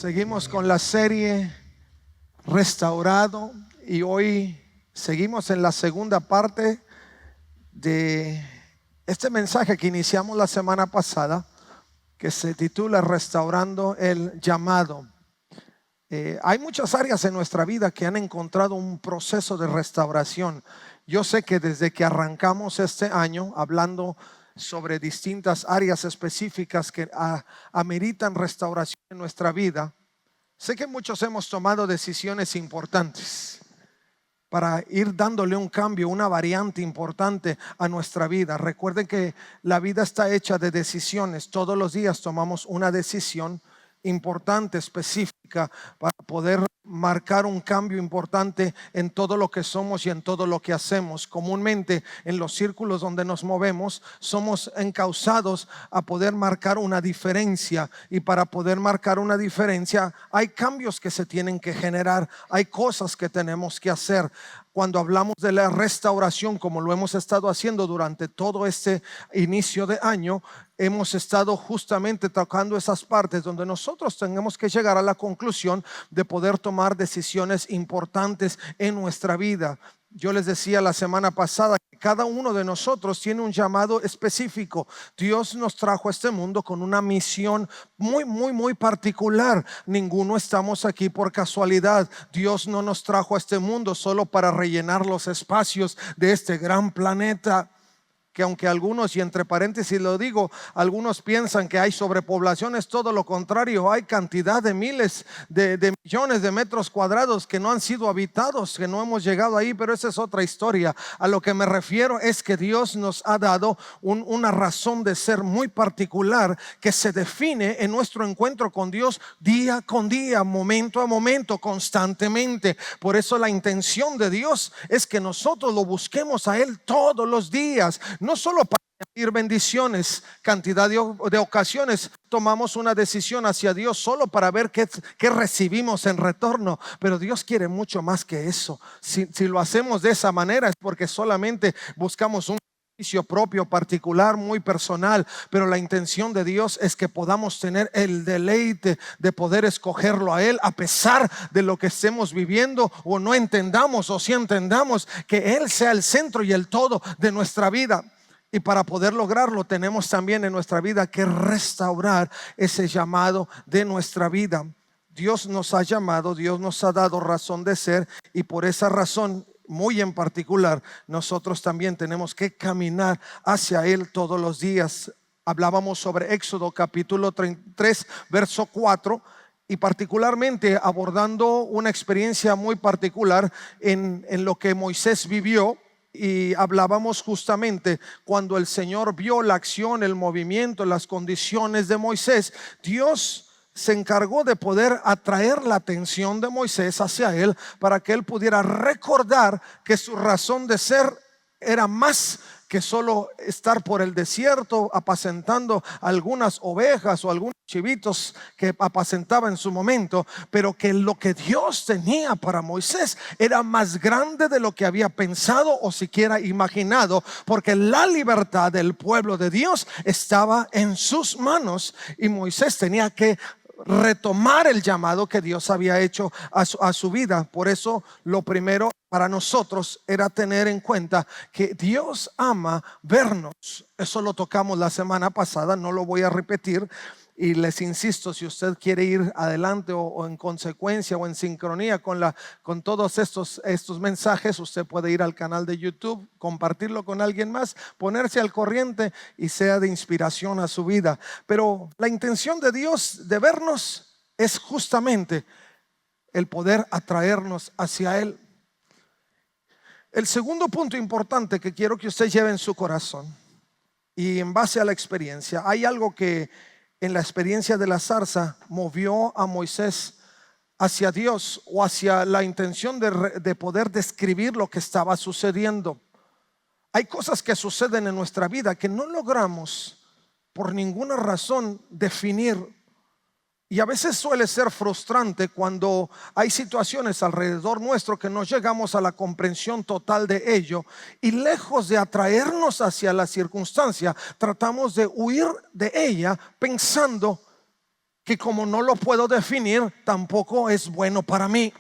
Seguimos con la serie Restaurado y hoy seguimos en la segunda parte de este mensaje que iniciamos la semana pasada, que se titula Restaurando el llamado. Hay muchas áreas en nuestra vida que han encontrado un proceso de restauración. Yo sé que desde que arrancamos este año hablando sobre distintas áreas específicas que ameritan restauración en nuestra vida, sé que muchos hemos tomado decisiones importantes para ir dándole un cambio, una variante importante a nuestra vida. Recuerden que la vida está hecha de decisiones. Todos los días tomamos una decisión importante, específica, para poder marcar un cambio importante en todo lo que somos y en todo lo que hacemos. Comúnmente en los círculos donde nos movemos somos encausados a poder marcar una diferencia, y para poder marcar una diferencia hay cambios que se tienen que generar, hay cosas que tenemos que hacer. Cuando hablamos de la restauración, como lo hemos estado haciendo durante todo este inicio de año, hemos estado justamente tocando esas partes donde nosotros tenemos que llegar a la conclusión de poder tomar decisiones importantes en nuestra vida. Yo les decía la semana pasada que cada uno de nosotros tiene un llamado específico. Dios nos trajo a este mundo con una misión muy particular. Ninguno estamos aquí por casualidad. Dios no nos trajo a este mundo solo para rellenar los espacios de este gran planeta. Que aunque algunos, y entre paréntesis lo digo, algunos piensan que hay sobrepoblación, es todo lo contrario. Hay cantidad de miles de millones de metros cuadrados que no han sido habitados, que no hemos llegado ahí, pero esa es otra historia. A lo que me refiero es que Dios nos ha dado una razón de ser muy particular, que se define en nuestro encuentro con Dios día con día, momento a momento, constantemente. Por eso la intención de Dios es que nosotros lo busquemos a Él todos los días. No solo para añadir bendiciones, cantidad de ocasiones tomamos una decisión hacia Dios solo para ver qué recibimos en retorno, pero Dios quiere mucho más que eso. Si lo hacemos de esa manera es porque solamente buscamos un beneficio propio, particular, muy personal, pero la intención de Dios es que podamos tener el deleite de poder escogerlo a Él, a pesar de lo que estemos viviendo o no entendamos, o si entendamos, que Él sea el centro y el todo de nuestra vida. Y para poder lograrlo tenemos también en nuestra vida que restaurar ese llamado de nuestra vida. Dios nos ha llamado, Dios nos ha dado razón de ser, y por esa razón muy en particular nosotros también tenemos que caminar hacia Él todos los días. Hablábamos sobre Éxodo capítulo 33 verso 4, y particularmente abordando una experiencia muy particular en lo que Moisés vivió. Y hablábamos justamente cuando el Señor vio la acción, el movimiento, las condiciones de Moisés. Dios se encargó de poder atraer la atención de Moisés hacia él, para que él pudiera recordar que su razón de ser era más que solo estar por el desierto apacentando algunas ovejas o algunos chivitos que apacentaba en su momento, pero que lo que Dios tenía para Moisés era más grande de lo que había pensado o siquiera imaginado, porque la libertad del pueblo de Dios estaba en sus manos, y Moisés tenía que retomar el llamado que Dios había hecho a su vida. Por eso lo primero para nosotros era tener en cuenta que Dios ama vernos. Eso lo tocamos la semana pasada, no lo voy a repetir. Y les insisto, si usted quiere ir adelante o en consecuencia o en sincronía con todos estos mensajes, usted puede ir al canal de YouTube, compartirlo con alguien más, ponerse al corriente y sea de inspiración a su vida. Pero la intención de Dios de vernos es justamente el poder atraernos hacia Él. El segundo punto importante que quiero que usted lleve en su corazón, y en base a la experiencia, hay algo que en la experiencia de la zarza movió a Moisés hacia Dios, o hacia la intención de poder describir lo que estaba sucediendo. Hay cosas que suceden en nuestra vida que no logramos por ninguna razón definir. Y a veces suele ser frustrante cuando hay situaciones alrededor nuestro que no llegamos a la comprensión total de ello, y lejos de atraernos hacia la circunstancia, tratamos de huir de ella pensando que como no lo puedo definir, tampoco es bueno para mí.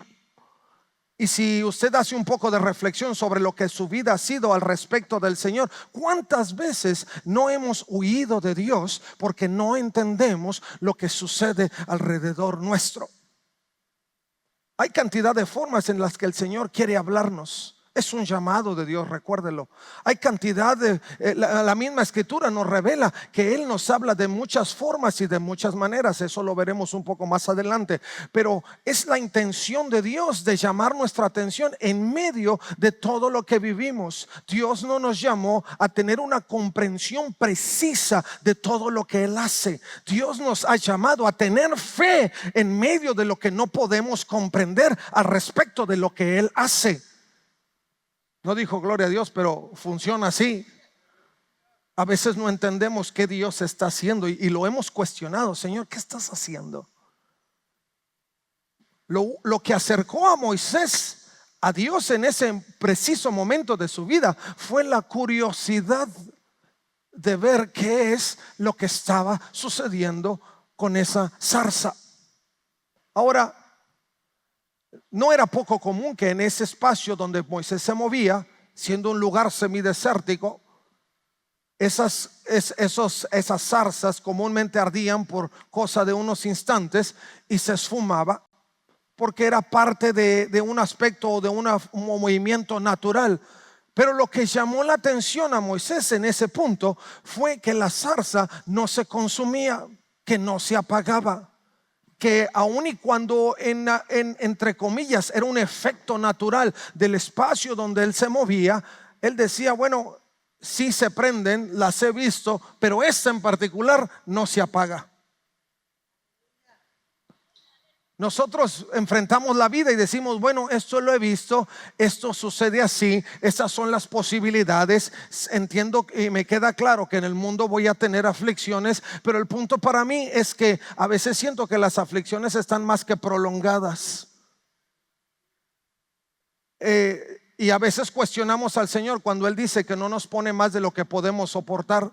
Y si usted hace un poco de reflexión sobre lo que su vida ha sido al respecto del Señor, ¿cuántas veces no hemos huido de Dios porque no entendemos lo que sucede alrededor nuestro? Hay cantidad de formas en las que el Señor quiere hablarnos. Es un llamado de Dios, recuérdelo. Hay cantidad de, la misma escritura nos revela que Él nos habla de muchas formas y de muchas maneras. Eso lo veremos un poco más adelante. Pero es la intención de Dios de llamar nuestra atención en medio de todo lo que vivimos. Dios no nos llamó a tener una comprensión precisa de todo lo que Él hace. Dios nos ha llamado a tener fe en medio de lo que no podemos comprender al respecto de lo que Él hace. No dijo gloria a Dios, pero funciona así. A veces no entendemos qué Dios está haciendo y lo hemos cuestionado. Señor, ¿qué estás haciendo? Lo que acercó a Moisés a Dios en ese preciso momento de su vida fue la curiosidad de ver qué es lo que estaba sucediendo con esa zarza. Ahora, no era poco común que en ese espacio donde Moisés se movía, siendo un lugar semidesértico, esas zarzas comúnmente ardían por cosa de unos instantes y se esfumaba, porque era parte de un aspecto o de un movimiento natural. Pero lo que llamó la atención a Moisés en ese punto fue que la zarza no se consumía, que no se apagaba, que aun y cuando entre comillas era un efecto natural del espacio donde él se movía, él decía, bueno, sí se prenden, las he visto, pero esta en particular no se apaga. Nosotros enfrentamos la vida y decimos, bueno, esto lo he visto, esto sucede así, estas son las posibilidades. Entiendo y me queda claro que en el mundo voy a tener aflicciones, pero el punto para mí es que a veces siento que las aflicciones están más que prolongadas. Y a veces cuestionamos al Señor cuando Él dice que no nos pone más de lo que podemos soportar.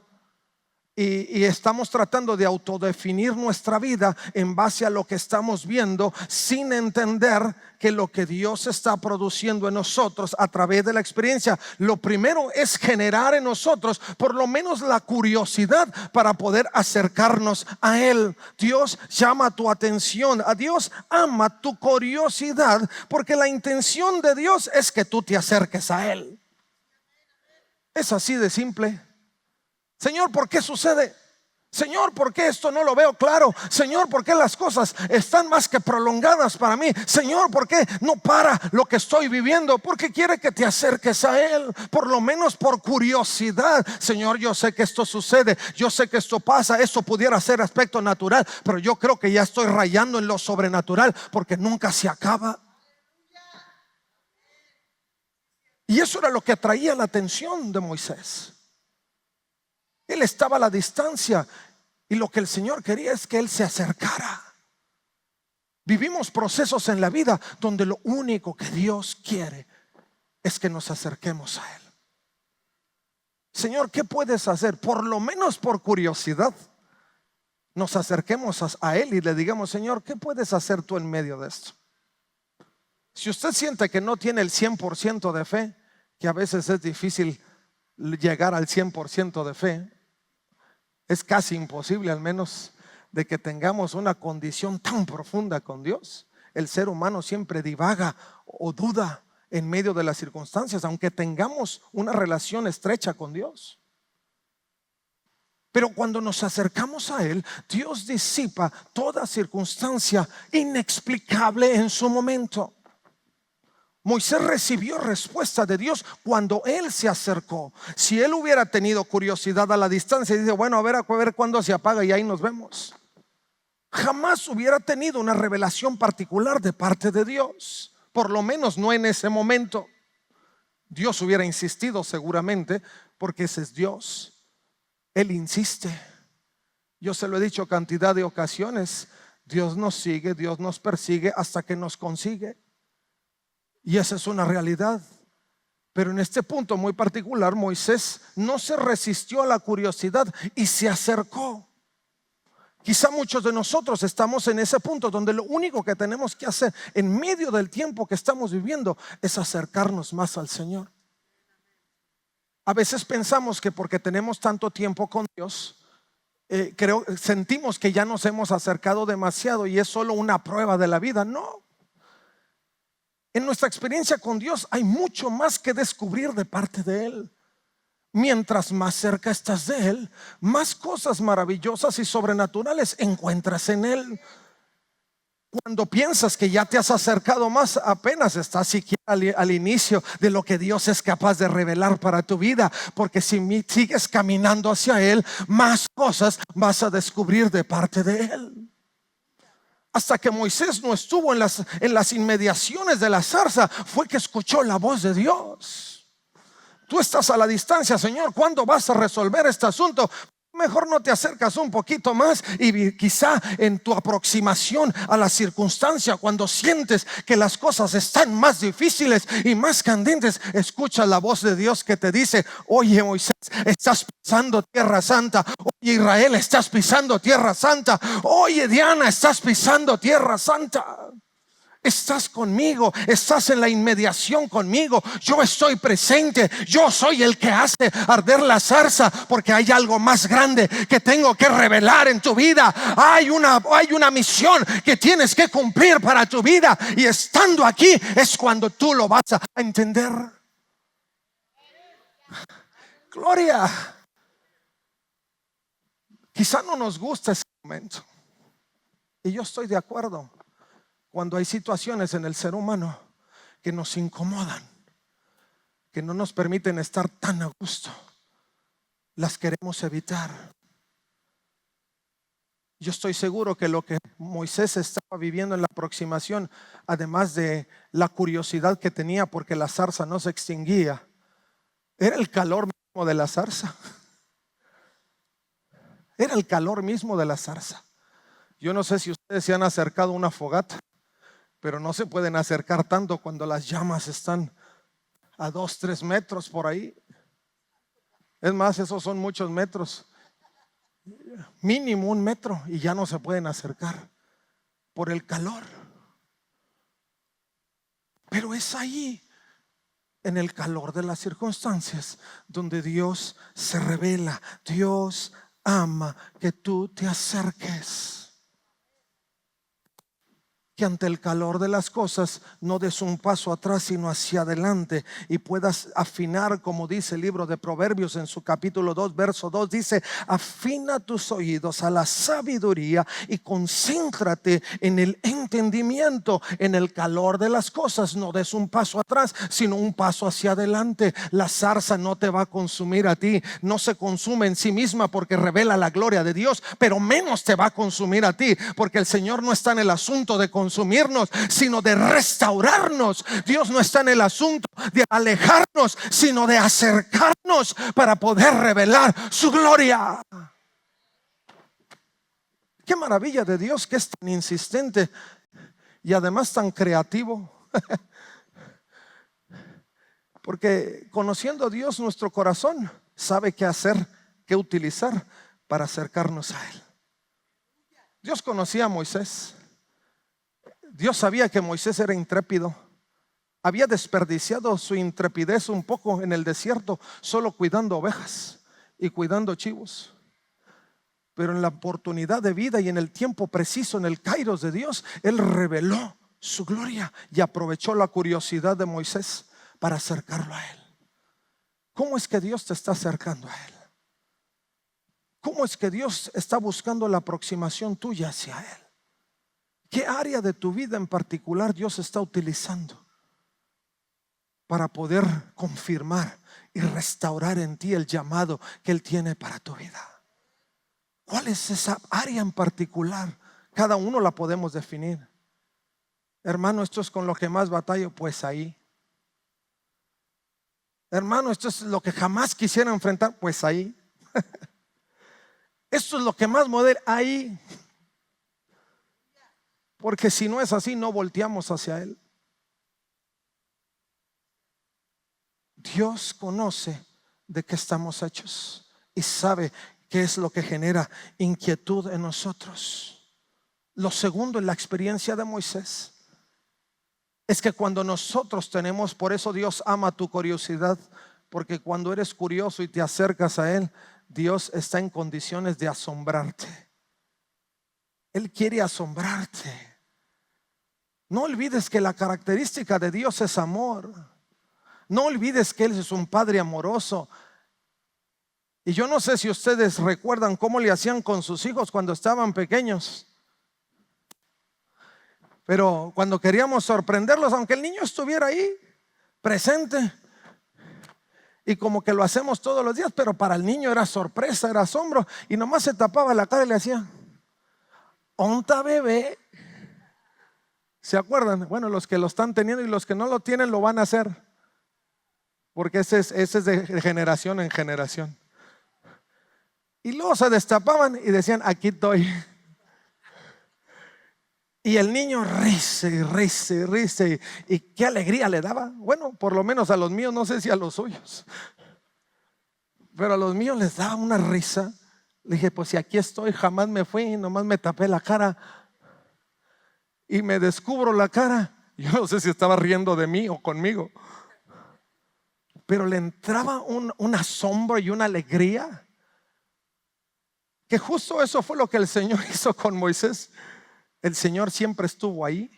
Y estamos tratando de autodefinir nuestra vida en base a lo que estamos viendo, sin entender que lo que Dios está produciendo en nosotros a través de la experiencia, lo primero es generar en nosotros por lo menos la curiosidad para poder acercarnos a Él. Dios llama tu atención, a Dios ama tu curiosidad, porque la intención de Dios es que tú te acerques a Él. Es así de simple. Señor, ¿por qué sucede? Señor, ¿por qué esto no lo veo claro? Señor, ¿por qué las cosas están más que prolongadas para mí? Señor, ¿por qué no para lo que estoy viviendo? Porque quiere que te acerques a Él, por lo menos por curiosidad. Señor, yo sé que esto sucede, yo sé que esto pasa, esto pudiera ser aspecto natural, pero yo creo que ya estoy rayando en lo sobrenatural, porque nunca se acaba. Y eso era lo que atraía la atención de Moisés. Él estaba a la distancia y lo que el Señor quería es que Él se acercara. Vivimos procesos en la vida donde lo único que Dios quiere es que nos acerquemos a Él. Señor, ¿qué puedes hacer? Por lo menos por curiosidad, nos acerquemos a Él y le digamos, Señor, ¿qué puedes hacer tú en medio de esto? Si usted siente que no tiene el 100% de fe, que a veces es difícil llegar al 100% de fe, es casi imposible, al menos de que tengamos una condición tan profunda con Dios. El ser humano siempre divaga o duda en medio de las circunstancias, aunque tengamos una relación estrecha con Dios. Pero cuando nos acercamos a Él, Dios disipa toda circunstancia inexplicable en su momento. Moisés recibió respuesta de Dios cuando él se acercó. Si él hubiera tenido curiosidad a la distancia y dice, bueno, a ver cuándo se apaga y ahí nos vemos, jamás hubiera tenido una revelación particular de parte de Dios, por lo menos no en ese momento. Dios hubiera insistido seguramente, porque ese es Dios. Él insiste. Yo se lo he dicho cantidad de ocasiones. Dios nos sigue, Dios nos persigue hasta que nos consigue. Y esa es una realidad. Pero en este punto muy particular, Moisés no se resistió a la curiosidad y se acercó. Quizá muchos de nosotros estamos en ese punto donde lo único que tenemos que hacer en medio del tiempo que estamos viviendo es acercarnos más al Señor. A veces pensamos que porque tenemos tanto tiempo con Dios, sentimos que ya nos hemos acercado demasiado y es solo una prueba de la vida. No. En nuestra experiencia con Dios hay mucho más que descubrir de parte de Él. Mientras más cerca estás de Él, más cosas maravillosas y sobrenaturales encuentras en Él. Cuando piensas que ya te has acercado más, apenas estás siquiera al inicio de lo que Dios es capaz de revelar para tu vida. Porque si sigues caminando hacia Él, más cosas vas a descubrir de parte de Él. Hasta que Moisés no estuvo en las inmediaciones de la zarza, fue que escuchó la voz de Dios. Tú estás a la distancia, Señor, ¿cuándo vas a resolver este asunto? Mejor no te acercas un poquito más y quizá en tu aproximación a la circunstancia, cuando sientes que las cosas están más difíciles y más candentes, escucha la voz de Dios que te dice: oye, Moisés, estás pisando tierra santa. Oye, Israel, estás pisando tierra santa. Oye, Diana, estás pisando tierra santa. Estás conmigo, estás en la inmediación conmigo. Yo estoy presente. Yo soy el que hace arder la zarza, porque hay algo más grande que tengo que revelar en tu vida. Hay una misión que tienes que cumplir para tu vida, y estando aquí es cuando tú lo vas a entender. Gloria. Quizá no nos gusta ese momento, y yo estoy de acuerdo. Cuando hay situaciones en el ser humano que nos incomodan, que no nos permiten estar tan a gusto, las queremos evitar. Yo estoy seguro que lo que Moisés estaba viviendo en la aproximación, además de la curiosidad que tenía porque la zarza no se extinguía, era el calor mismo de la zarza. Era el calor mismo de la zarza. Yo no sé si ustedes se han acercado a una fogata, pero no se pueden acercar tanto cuando las llamas están a 2-3 metros por ahí. Es más, esos son muchos metros. Mínimo 1 metro, y ya no se pueden acercar por el calor. Pero es ahí, en el calor de las circunstancias, donde Dios se revela. Dios ama que tú te acerques. Que ante el calor de las cosas no des un paso atrás, sino hacia adelante, y puedas afinar, como dice el libro de Proverbios en su capítulo 2, verso 2, dice: afina tus oídos a la sabiduría y concéntrate en el entendimiento. En el calor de las cosas no des un paso atrás, sino un paso hacia adelante. La zarza no te va a consumir a ti, no se consume en sí misma porque revela la gloria de Dios, pero menos te va a consumir a ti, porque el Señor no está en el asunto de consumirnos, sino de restaurarnos. Dios no está en el asunto de alejarnos, sino de acercarnos para poder revelar su gloria. Qué maravilla de Dios, que es tan insistente y además tan creativo. Porque conociendo a Dios, nuestro corazón sabe qué hacer, qué utilizar para acercarnos a Él. Dios conocía a Moisés. Dios sabía que Moisés era intrépido. Había desperdiciado su intrepidez un poco en el desierto, solo cuidando ovejas y cuidando chivos. Pero en la oportunidad de vida y en el tiempo preciso, en el kairos de Dios, Él reveló su gloria y aprovechó la curiosidad de Moisés para acercarlo a Él. ¿Cómo es que Dios te está acercando a Él? ¿Cómo es que Dios está buscando la aproximación tuya hacia Él? ¿Qué área de tu vida en particular Dios está utilizando para poder confirmar y restaurar en ti el llamado que Él tiene para tu vida? ¿Cuál es esa área en particular? Cada uno la podemos definir. Hermano, esto es con lo que más batallo, pues ahí. Hermano, esto es lo que jamás quisiera enfrentar, pues ahí. Esto es lo que más modelo, ahí. Porque si no es así, no volteamos hacia Él. Dios conoce de qué estamos hechos y sabe ¿qué es lo que genera inquietud en nosotros? Lo segundo en la experiencia de Moisés es que cuando nosotros tenemos, por eso Dios ama tu curiosidad, porque cuando eres curioso y te acercas a Él, Dios está en condiciones de asombrarte. Él quiere asombrarte. No olvides que la característica de Dios es amor. No olvides que Él es un Padre amoroso. Y yo no sé si ustedes recuerdan cómo le hacían con sus hijos cuando estaban pequeños. Pero cuando queríamos sorprenderlos, aunque el niño estuviera ahí, presente, y como que lo hacemos todos los días, pero para el niño era sorpresa, era asombro, y nomás se tapaba la cara y le hacía: onta bebé. ¿Se acuerdan? Bueno, los que lo están teniendo y los que no lo tienen lo van a hacer, porque ese es de generación en generación. Y luego se destapaban y decían: aquí estoy. Y el niño risa. Y qué alegría le daba. Bueno, por lo menos a los míos, no sé si a los suyos, pero a los míos les daba una risa. Le dije: pues si aquí estoy, jamás me fui, nomás me tapé la cara. Y me descubro la cara. Yo no sé si estaba riendo de mí o conmigo, pero le entraba un asombro y una alegría, que justo eso fue lo que el Señor hizo con Moisés. El Señor siempre estuvo ahí,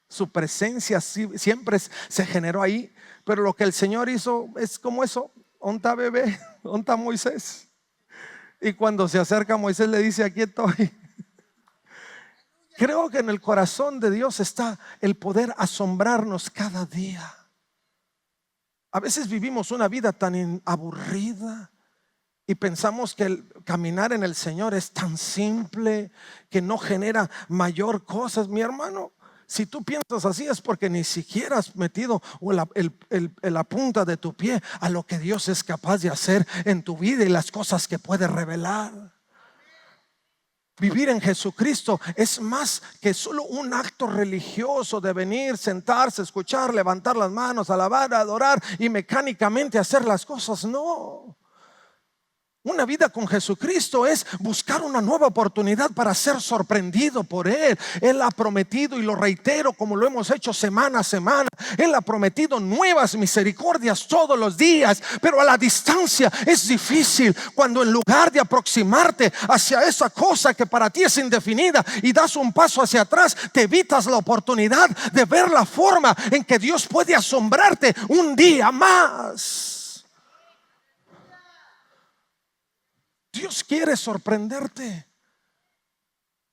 su presencia siempre se generó ahí, pero lo que el Señor hizo es como eso: onta bebé, onta Moisés. Y cuando se acerca a Moisés le dice: aquí estoy. Creo que en el corazón de Dios está el poder asombrarnos cada día. A veces vivimos una vida tan aburrida y pensamos que el caminar en el Señor es tan simple, que no genera mayor cosas. Mi hermano, si tú piensas así es porque ni siquiera has metido la punta de tu pie a lo que Dios es capaz de hacer en tu vida y las cosas que puede revelar. Vivir en Jesucristo es más que solo un acto religioso de venir, sentarse, escuchar, levantar las manos, alabar, adorar y mecánicamente hacer las cosas. No. Una vida con Jesucristo es buscar una nueva oportunidad para ser sorprendido por Él. Él ha prometido, y lo reitero como lo hemos hecho semana a semana, Él ha prometido nuevas misericordias todos los días. Pero a la distancia es difícil, cuando en lugar de aproximarte hacia esa cosa que para ti es indefinida y das un paso hacia atrás, te evitas la oportunidad de ver la forma en que Dios puede asombrarte un día más. Dios quiere sorprenderte.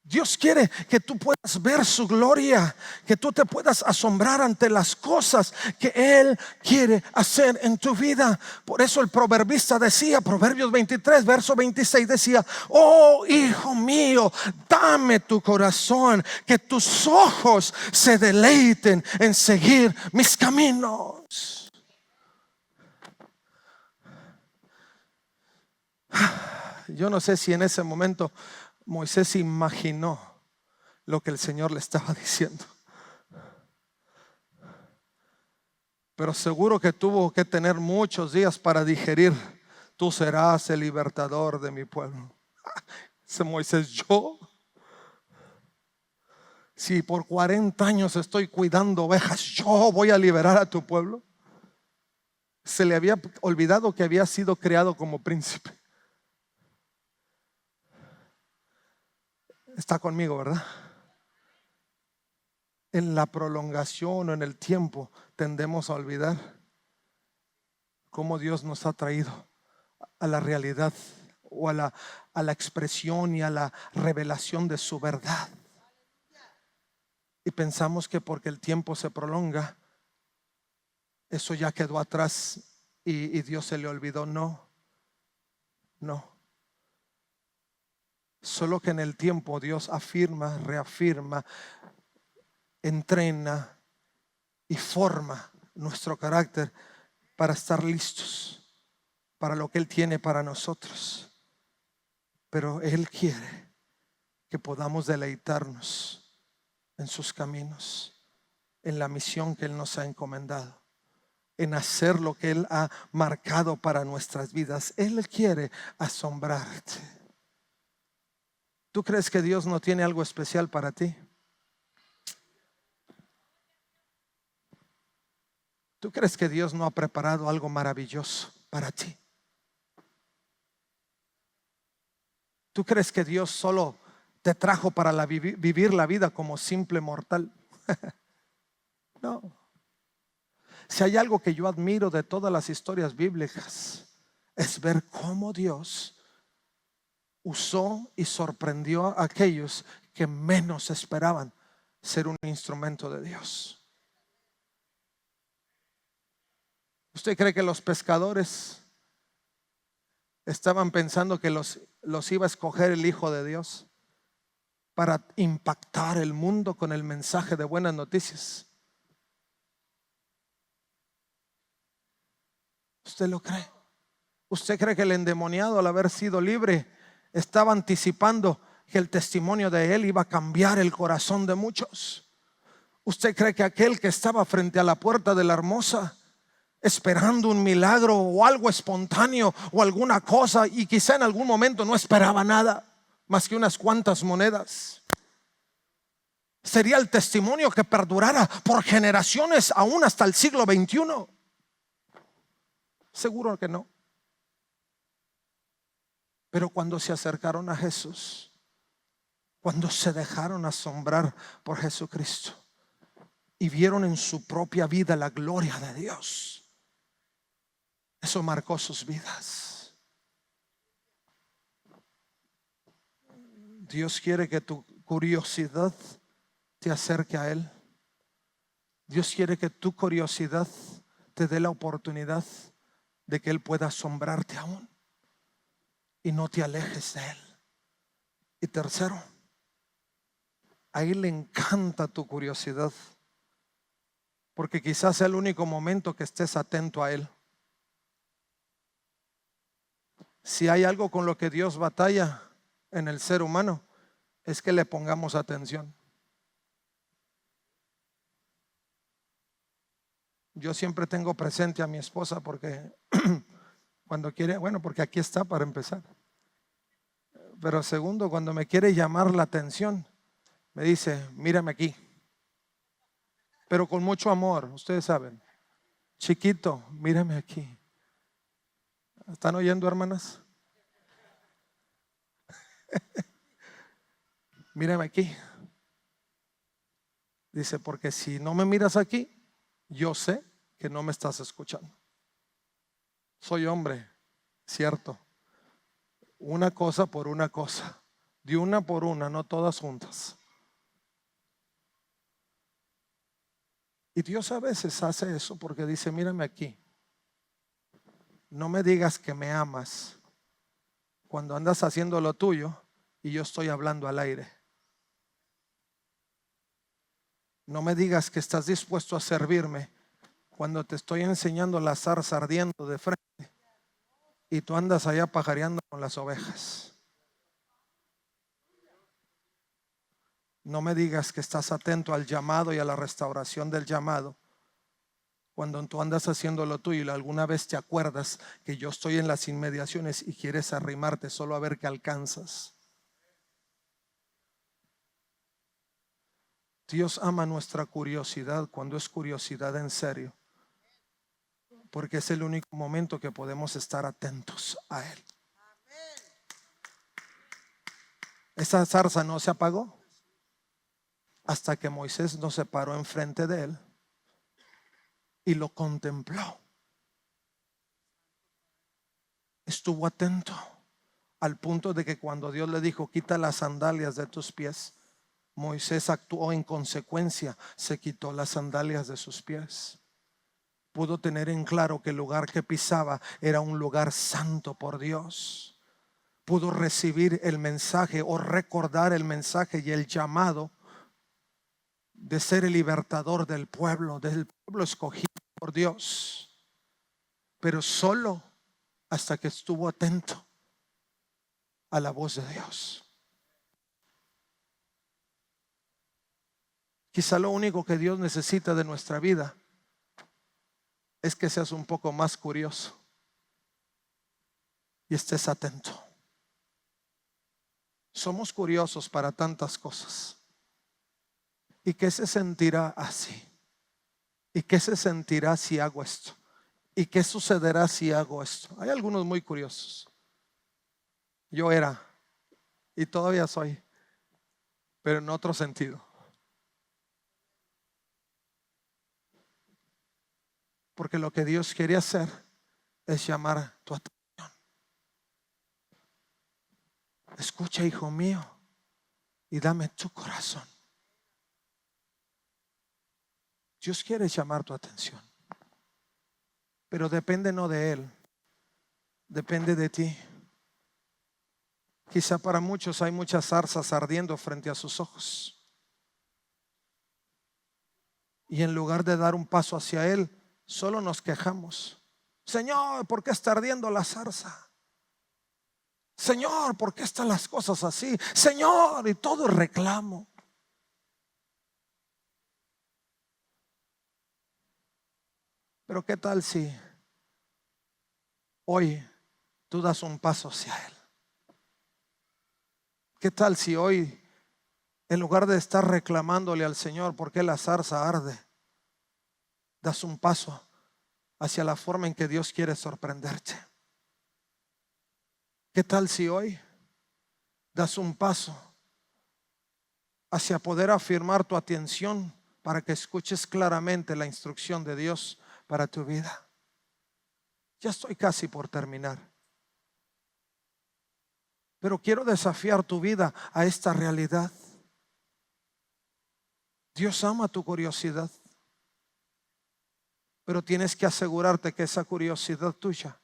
Dios quiere que tú puedas ver su gloria, que tú te puedas asombrar ante las cosas que Él quiere hacer en tu vida. Por eso el proverbista decía, Proverbios 23, verso 26, decía: oh hijo mío, dame tu corazón, que tus ojos se deleiten en seguir mis caminos. Yo no sé si en ese momento Moisés imaginó lo que el Señor le estaba diciendo, pero seguro que tuvo que tener muchos días para digerir: tú serás el libertador de mi pueblo. Ese Moisés, yo, si por 40 años estoy cuidando ovejas, yo voy a liberar a tu pueblo. Se le había olvidado que había sido creado como príncipe. Está conmigo, ¿verdad? En la prolongación o en el tiempo tendemos a olvidar cómo Dios nos ha traído a la realidad o a la expresión y a la revelación de su verdad. Y pensamos que porque el tiempo se prolonga, eso ya quedó atrás y Dios se le olvidó. No. Solo que en el tiempo Dios afirma, reafirma, entrena y forma nuestro carácter para estar listos para lo que Él tiene para nosotros. Pero Él quiere que podamos deleitarnos en sus caminos, en la misión que Él nos ha encomendado, en hacer lo que Él ha marcado para nuestras vidas. Él quiere asombrarte. ¿Tú crees que Dios no tiene algo especial para ti? ¿Tú crees que Dios no ha preparado algo maravilloso para ti? ¿Tú crees que Dios solo te trajo para vivir la vida como simple mortal? No. Si hay algo que yo admiro de todas las historias bíblicas, es ver cómo Dios usó y sorprendió a aquellos que menos esperaban ser un instrumento de Dios. ¿Usted cree que los pescadores estaban pensando que los iba a escoger el Hijo de Dios para impactar el mundo con el mensaje de buenas noticias? ¿Usted lo cree? ¿Usted cree que el endemoniado, al haber sido libre, estaba anticipando que el testimonio de él iba a cambiar el corazón de muchos? ¿Usted cree que aquel que estaba frente a la puerta de la hermosa, esperando un milagro o algo espontáneo o alguna cosa, y quizá en algún momento no esperaba nada más que unas cuantas monedas, sería el testimonio que perdurara por generaciones, aún hasta el siglo XXI? Seguro que no. Pero cuando se acercaron a Jesús, cuando se dejaron asombrar por Jesucristo y vieron en su propia vida la gloria de Dios, eso marcó sus vidas. Dios quiere que tu curiosidad te acerque a Él. Dios quiere que tu curiosidad te dé la oportunidad de que Él pueda asombrarte aún y no te alejes de Él. Y tercero, a Él le encanta tu curiosidad, porque quizás sea el único momento que estés atento a Él. Si hay algo con lo que Dios batalla en el ser humano, es que le pongamos atención. Yo siempre tengo presente a mi esposa porque cuando quiere, bueno, porque aquí está para empezar. Pero segundo, cuando me quiere llamar la atención, me dice, mírame aquí. Pero con mucho amor, ustedes saben. Chiquito, mírame aquí. ¿Están oyendo, hermanas? Mírame aquí. Dice, porque si no me miras aquí, yo sé que no me estás escuchando. Soy hombre, cierto. Una cosa por una cosa, de una por una, no todas juntas. Y Dios a veces hace eso porque dice, mírame aquí. No me digas que me amas cuando andas haciendo lo tuyo y yo estoy hablando al aire. No me digas que estás dispuesto a servirme cuando te estoy enseñando la zarza ardiendo de frente y tú andas allá pajareando con las ovejas. No me digas que estás atento al llamado y a la restauración del llamado cuando tú andas haciendo lo tuyo y alguna vez te acuerdas que yo estoy en las inmediaciones y quieres arrimarte solo a ver qué alcanzas. Dios ama nuestra curiosidad cuando es curiosidad en serio, porque es el único momento que podemos estar atentos a Él. Esa zarza no se apagó hasta que Moisés no se paró enfrente de Él y lo contempló. Estuvo atento al punto de que cuando Dios le dijo, quita las sandalias de tus pies, Moisés actuó en consecuencia, se quitó las sandalias de sus pies. Pudo tener en claro que el lugar que pisaba era un lugar santo por Dios. Pudo recibir el mensaje o recordar el mensaje y el llamado de ser el libertador del pueblo escogido por Dios, pero solo hasta que estuvo atento a la voz de Dios. Quizá lo único que Dios necesita de nuestra vida es que seas un poco más curioso y estés atento. Somos curiosos para tantas cosas. ¿Y qué se sentirá así? ¿Y qué se sentirá si hago esto? ¿Y qué sucederá si hago esto? Hay algunos muy curiosos. Yo era y todavía soy, pero en otro sentido. Porque lo que Dios quiere hacer es llamar tu atención. Escucha, hijo mío, y dame tu corazón. Dios quiere llamar tu atención, pero depende no de Él, depende de ti. Quizá para muchos hay muchas zarzas ardiendo frente a sus ojos, y en lugar de dar un paso hacia Él, solo nos quejamos. Señor, ¿por qué está ardiendo la zarza? Señor, ¿por qué están las cosas así? Señor, y todo es reclamo. Pero ¿qué tal si hoy tú das un paso hacia Él? ¿Qué tal si hoy, en lugar de estar reclamándole al Señor por qué la zarza arde, das un paso hacia la forma en que Dios quiere sorprenderte? ¿Qué tal si hoy das un paso hacia poder afirmar tu atención para que escuches claramente la instrucción de Dios para tu vida? Ya estoy casi por terminar, pero quiero desafiar tu vida a esta realidad. Dios ama tu curiosidad, pero tienes que asegurarte que esa curiosidad tuya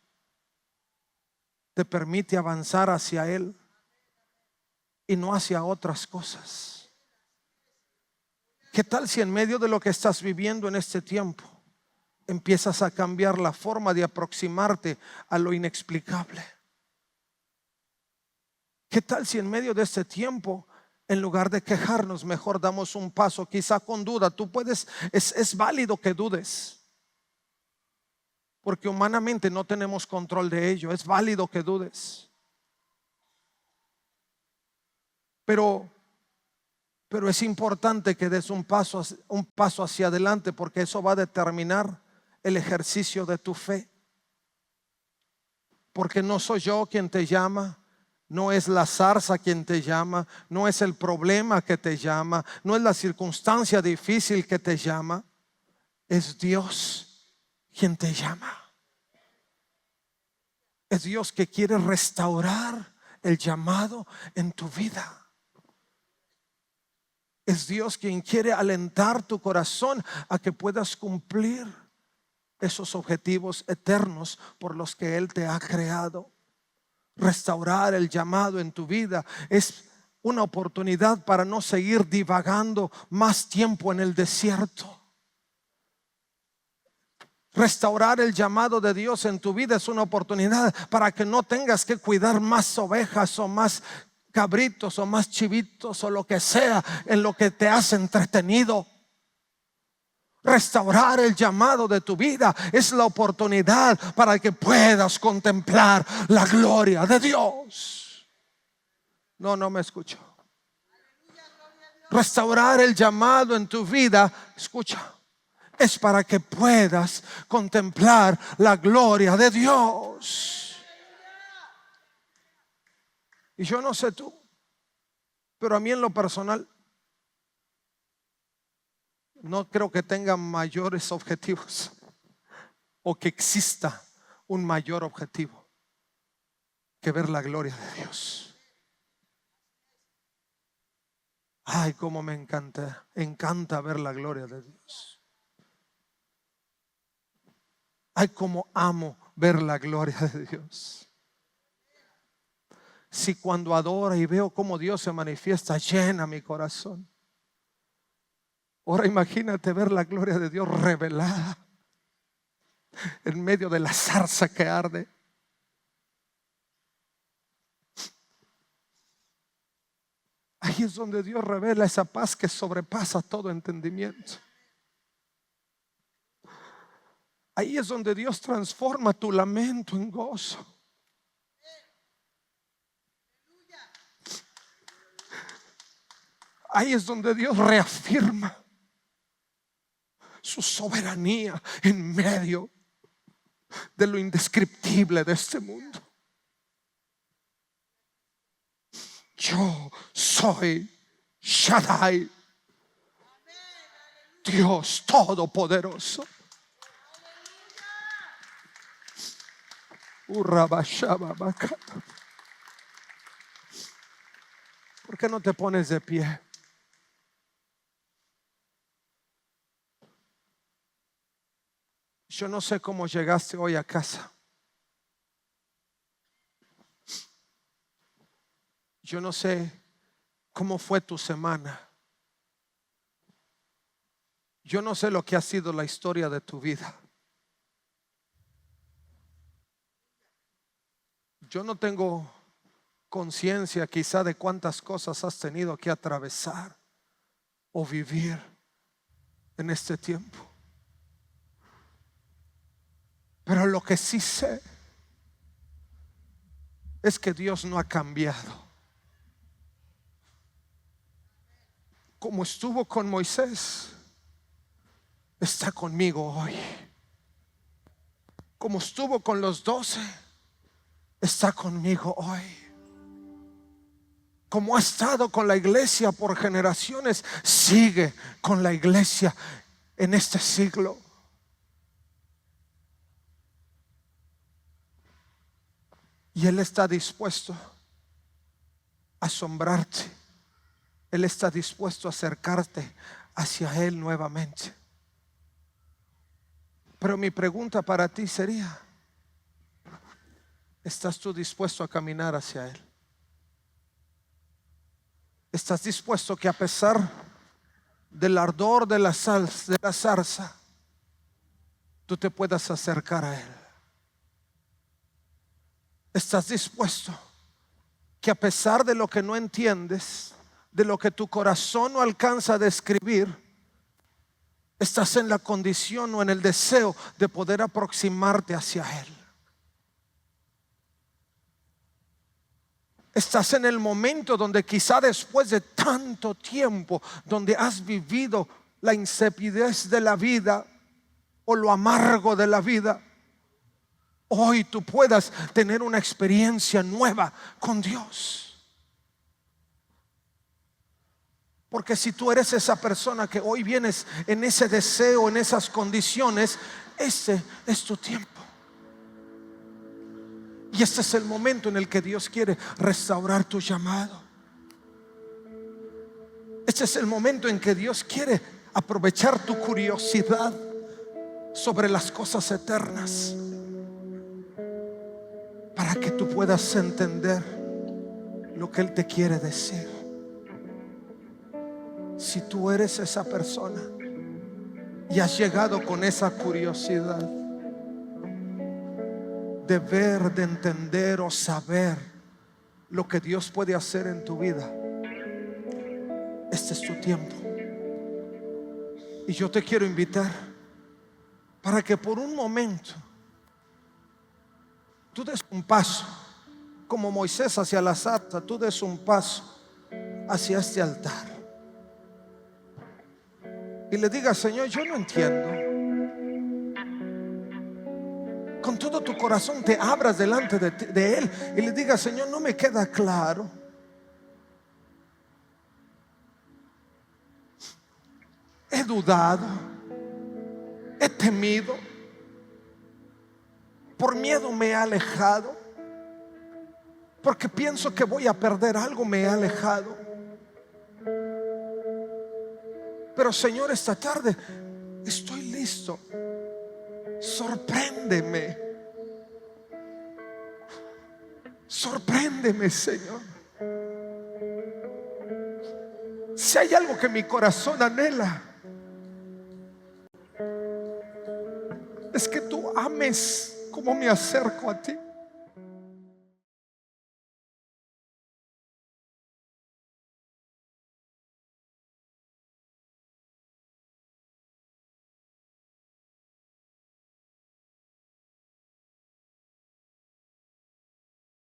te permite avanzar hacia Él y no hacia otras cosas. ¿Qué tal si en medio de lo que estás viviendo en este tiempo empiezas a cambiar la forma de aproximarte a lo inexplicable? ¿Qué tal si en medio de este tiempo, en lugar de quejarnos, mejor damos un paso, quizá con duda? Tú puedes, es válido que dudes, porque humanamente no tenemos control de ello. Es válido que dudes, pero es importante que des un paso hacia adelante, porque eso va a determinar el ejercicio de tu fe. Porque no soy yo quien te llama, no es la zarza quien te llama, no es el problema que te llama, no es la circunstancia difícil que te llama, es Dios quien te llama. Es Dios que quiere restaurar el llamado en tu vida. Es Dios quien quiere alentar tu corazón a que puedas cumplir esos objetivos eternos por los que Él te ha creado. Restaurar el llamado en tu vida es una oportunidad para no seguir divagando más tiempo en el desierto. Restaurar el llamado de Dios en tu vida es una oportunidad para que no tengas que cuidar más ovejas o más cabritos o más chivitos o lo que sea en lo que te has entretenido. Restaurar el llamado de tu vida es la oportunidad para que puedas contemplar la gloria de Dios. No me escucho. Restaurar el llamado en tu vida, escucha, es para que puedas contemplar la gloria de Dios. Y yo no sé tú, pero a mí en lo personal no creo que tenga mayores objetivos o que exista un mayor objetivo que ver la gloria de Dios. Ay, cómo me encanta ver la gloria de Dios. Ay, cómo amo ver la gloria de Dios. Si cuando adoro y veo cómo Dios se manifiesta, llena mi corazón. Ahora imagínate ver la gloria de Dios revelada en medio de la zarza que arde. Ahí es donde Dios revela esa paz que sobrepasa todo entendimiento. Ahí es donde Dios transforma tu lamento en gozo. Ahí es donde Dios reafirma su soberanía en medio de lo indescriptible de este mundo. Yo soy Shaddai, Dios Todopoderoso. ¿Por qué no te pones de pie? Yo no sé cómo llegaste hoy a casa. Yo no sé cómo fue tu semana. Yo no sé lo que ha sido la historia de tu vida. Yo no tengo conciencia quizá de cuántas cosas has tenido que atravesar o vivir en este tiempo. Pero lo que sí sé es que Dios no ha cambiado. Como estuvo con Moisés, está conmigo hoy. Como estuvo con los 12, está conmigo hoy. Como ha estado con la iglesia por generaciones, sigue con la iglesia en este siglo. Y Él está dispuesto a asombrarte. Él está dispuesto a acercarte hacia Él nuevamente. Pero mi pregunta para ti sería: ¿estás tú dispuesto a caminar hacia Él? ¿Estás dispuesto que a pesar del ardor de la zarza, tú te puedas acercar a Él? ¿Estás dispuesto que a pesar de lo que no entiendes, de lo que tu corazón no alcanza a describir, estás en la condición o en el deseo de poder aproximarte hacia Él? Estás en el momento donde quizá después de tanto tiempo, donde has vivido la insipidez de la vida o lo amargo de la vida, hoy tú puedas tener una experiencia nueva con Dios. Porque si tú eres esa persona que hoy vienes en ese deseo, en esas condiciones, ese es tu tiempo. Y este es el momento en el que Dios quiere restaurar tu llamado. Este es el momento en que Dios quiere aprovechar tu curiosidad sobre las cosas eternas, para que tú puedas entender lo que Él te quiere decir. Si tú eres esa persona y has llegado con esa curiosidad de ver, de entender o saber lo que Dios puede hacer en tu vida, este es tu tiempo. Y yo te quiero invitar para que por un momento tú des un paso, como Moisés hacia la zarza, tú des un paso hacia este altar y le digas: Señor, yo no entiendo. Con todo tu corazón te abras delante de Él y le digas: Señor, no me queda claro. He dudado, he temido, por miedo me he alejado, porque pienso que voy a perder algo, me he alejado. Pero Señor, esta tarde estoy listo. Sorpréndeme. Sorpréndeme, Señor. Si hay algo que mi corazón anhela, es que tú ames como me acerco a ti.